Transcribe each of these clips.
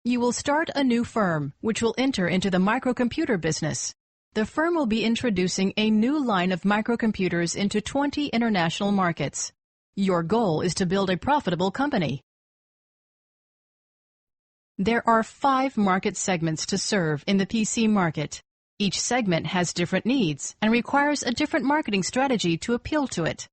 You will start a new firm, which will enter into the microcomputer business. The firm will be introducing a new line of microcomputers into 20 international markets. Your goal is to build a profitable company. There are 5 market segments to serve in the PC market. Each segment has different needs and requires a different marketing strategy to appeal to it.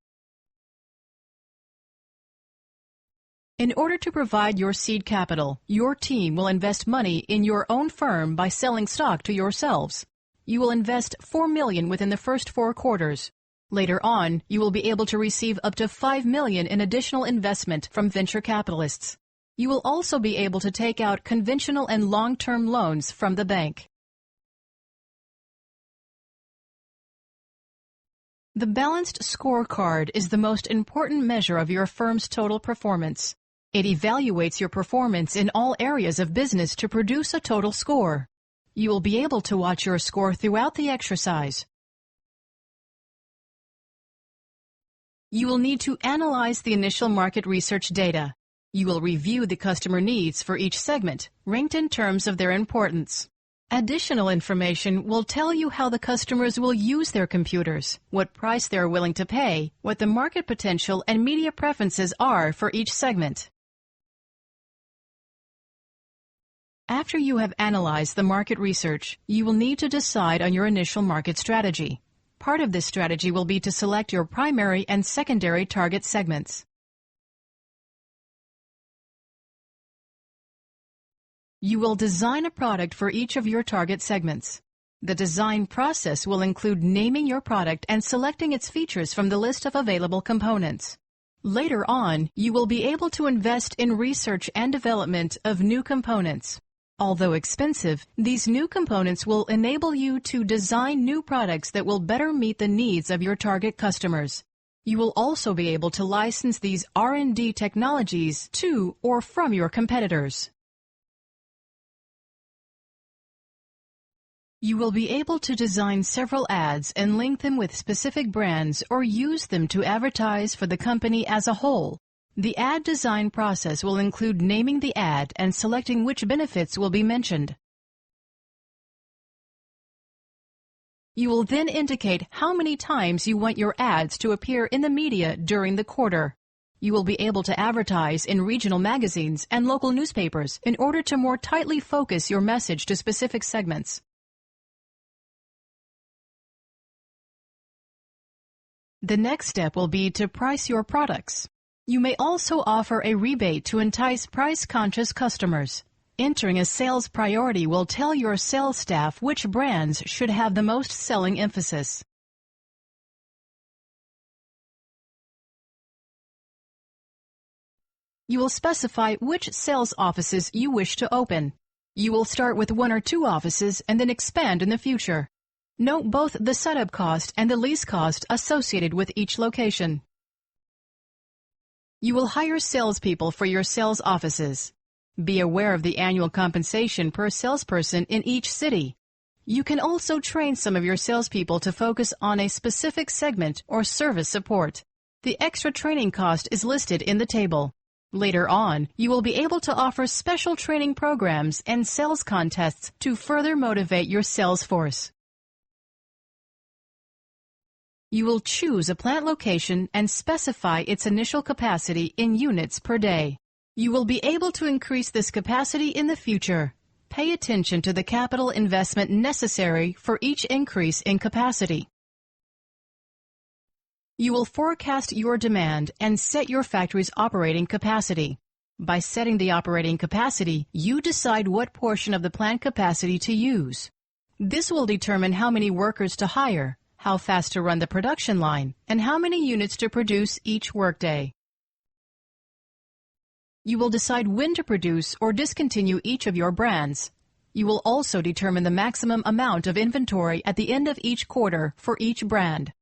In order to provide your seed capital, your team will invest money in your own firm by selling stock to yourselves. You will invest $4 million within the first 4 quarters. Later on, you will be able to receive up to $5 million in additional investment from venture capitalists. You will also be able to take out conventional and long-term loans from the bank. The balanced scorecard is the most important measure of your firm's total performance. It evaluates your performance in all areas of business to produce a total score. You will be able to watch your score throughout the exercise. You will need to analyze the initial market research data. You will review the customer needs for each segment, ranked in terms of their importance. Additional information will tell you how the customers will use their computers, what price they are willing to pay, what the market potential and media preferences are for each segment. After you have analyzed the market research, you will need to decide on your initial market strategy. Part of this strategy will be to select your primary and secondary target segments. You will design a product for each of your target segments. The design process will include naming your product and selecting its features from the list of available components. Later on, you will be able to invest in research and development of new components. Although expensive, these new components will enable you to design new products that will better meet the needs of your target customers. You will also be able to license these R&D technologies to or from your competitors. You will be able to design several ads and link them with specific brands or use them to advertise for the company as a whole. The ad design process will include naming the ad and selecting which benefits will be mentioned. You will then indicate how many times you want your ads to appear in the media during the quarter. You will be able to advertise in regional magazines and local newspapers in order to more tightly focus your message to specific segments. The next step will be to price your products. You may also offer a rebate to entice price-conscious customers. Entering a sales priority will tell your sales staff which brands should have the most selling emphasis. You will specify which sales offices you wish to open. You will start with 1 or 2 offices and then expand in the future. Note both the setup cost and the lease cost associated with each location. You will hire salespeople for your sales offices. Be aware of the annual compensation per salesperson in each city. You can also train some of your salespeople to focus on a specific segment or service support. The extra training cost is listed in the table. Later on, you will be able to offer special training programs and sales contests to further motivate your sales force. You will choose a plant location and specify its initial capacity in units per day. You will be able to increase this capacity in the future. Pay attention to the capital investment necessary for each increase in capacity. You will forecast your demand and set your factory's operating capacity. By setting the operating capacity, you decide what portion of the plant capacity to use. This will determine how many workers to hire, how fast to run the production line, and how many units to produce each workday. You will decide when to produce or discontinue each of your brands. You will also determine the maximum amount of inventory at the end of each quarter for each brand.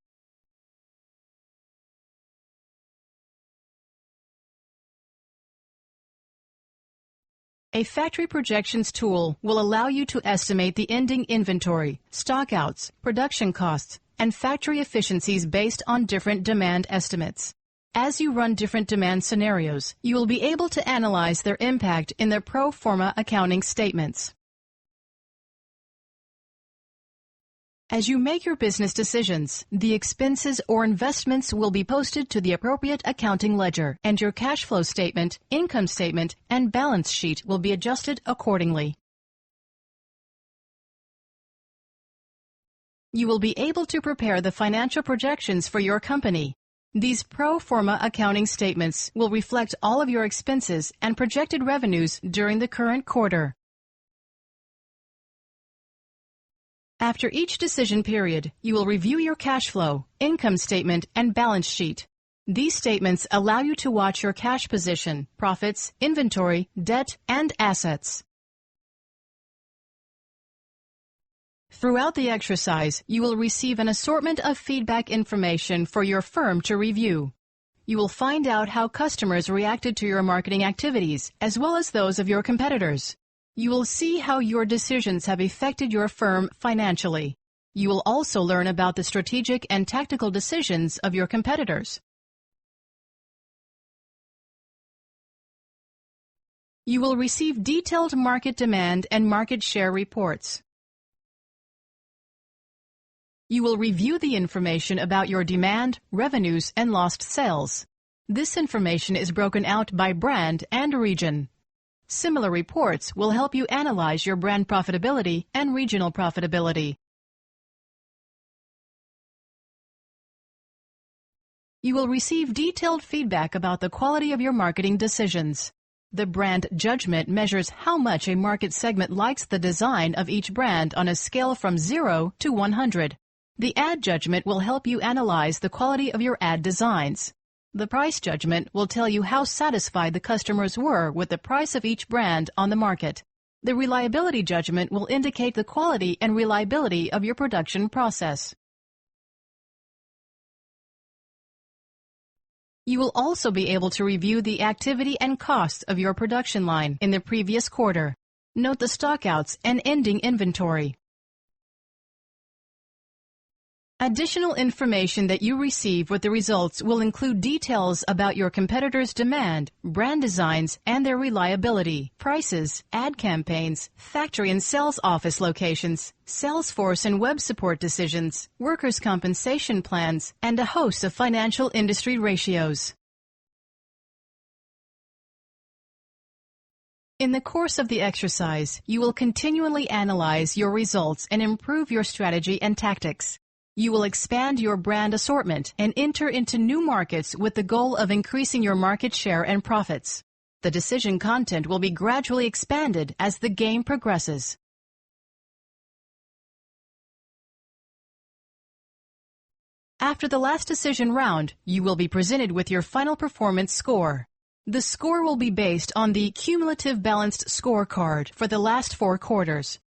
A factory projections tool will allow you to estimate the ending inventory, stockouts, production costs, and factory efficiencies based on different demand estimates. As you run different demand scenarios, you will be able to analyze their impact in the pro forma accounting statements. As you make your business decisions, the expenses or investments will be posted to the appropriate accounting ledger, and your cash flow statement, income statement, and balance sheet will be adjusted accordingly. You will be able to prepare the financial projections for your company. These pro forma accounting statements will reflect all of your expenses and projected revenues during the current quarter. After each decision period, you will review your cash flow, income statement, and balance sheet. These statements allow you to watch your cash position, profits, inventory, debt, and assets. Throughout the exercise, you will receive an assortment of feedback information for your firm to review. You will find out how customers reacted to your marketing activities, as well as those of your competitors. You will see how your decisions have affected your firm financially. You will also learn about the strategic and tactical decisions of your competitors. You will receive detailed market demand and market share reports. You will review the information about your demand, revenues, and lost sales. This information is broken out by brand and region. Similar reports will help you analyze your brand profitability and regional profitability. You will receive detailed feedback about the quality of your marketing decisions. The brand judgment measures how much a market segment likes the design of each brand on a scale from 0 to 100. The ad judgment will help you analyze the quality of your ad designs. The price judgment will tell you how satisfied the customers were with the price of each brand on the market. The reliability judgment will indicate the quality and reliability of your production process. You will also be able to review the activity and costs of your production line in the previous quarter. Note the stockouts and ending inventory. Additional information that you receive with the results will include details about your competitors' demand, brand designs, and their reliability, prices, ad campaigns, factory and sales office locations, sales force and web support decisions, workers' compensation plans, and a host of financial industry ratios. In the course of the exercise, you will continually analyze your results and improve your strategy and tactics. You will expand your brand assortment and enter into new markets with the goal of increasing your market share and profits. The decision content will be gradually expanded as the game progresses. After the last decision round, you will be presented with your final performance score. The score will be based on the cumulative balanced scorecard for the last 4 quarters.